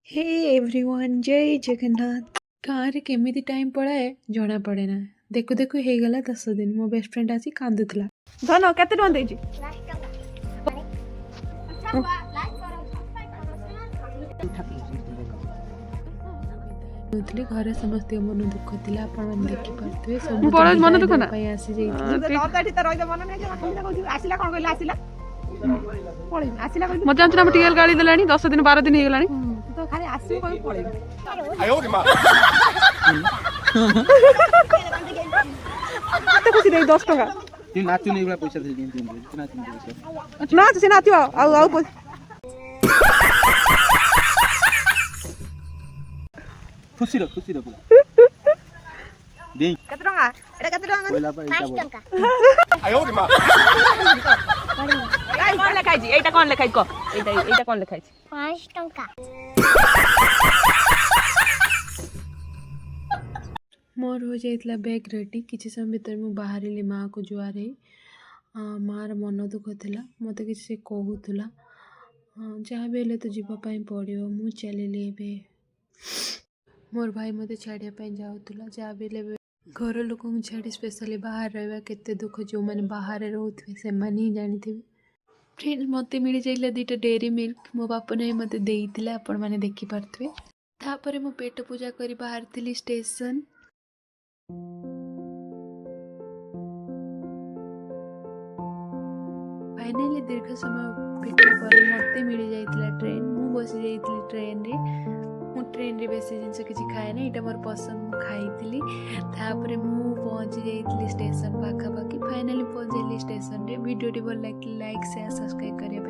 Hey everyone जय जगन्नाथ। गाँव केमिति टाइम पड़ाए जना पड़े ना। देखु देखु हो गला 10 दिन। मो बेस्ट फ्रेंड आसी कांदुतला। धन केते टन देजी घरे समस्त मन दुख थिला आपण मन देखि परथवे सब बड़ मन दुख ना पई आसी जेई लताठी त रहिद मन नै जे आसिला कोन कहला आसिला पळै आसिला कहली मजा अंतरा टिकल गाली देलानी 10 दिन 12 दिन हो गलानी तो खाली आसी कोन पळै आयो रे मां तो खुशी दे 10 टका ती नाचू नै बला पैसा दे दिन नाचू नै पैसा नाच से नाचो आउ खुशी रो दे कत टका एटा कत टका पहिला पर 5 टका आयो रे मां कोन लेखाई जी एटा कोन लेखाई को एटा कोन लेखाई 5 टका मोर हो जाइतला बैग रेडी किछि समय भीतर मु बाहरिली माँ को जुआरे माँ मन दुख थिला मते किछि से कहूतला जहाँ भी हेले तो जीवा पाई पड़ियो मु चलिली एबे मोर भाई मते छाड़िया पाई जाउतला जहाँ भी हेले घर लोक छाड़ी स्पेशली बाहर रहा केते दुख जो मैंने बाहर रोथे से ही जानी फ्रेंड्स मते मिल जाइला 2टा डेयरी मिल्क मो बापा ने मते देइतिला आपण माने देखि पारथवे तापरे मो पेट पूजा करी बाहर थिली स्टेशन फाइनली दीर्घ समय पेट पर मते मिल जाइतिला ट्रेन मु बसी जाइतिली ट्रेन रे मु ट्रेन रे बेसी जिनस किछि खाए ना एटा मोर पसंद मु खाइतिली तापरे मु पहुंची जाइतिली स्टेशन पाखा पाखी फाइनली पहुंचली स्टेशन रे वीडियो टी भल लाइक शेयर सब्सक्राइब करिया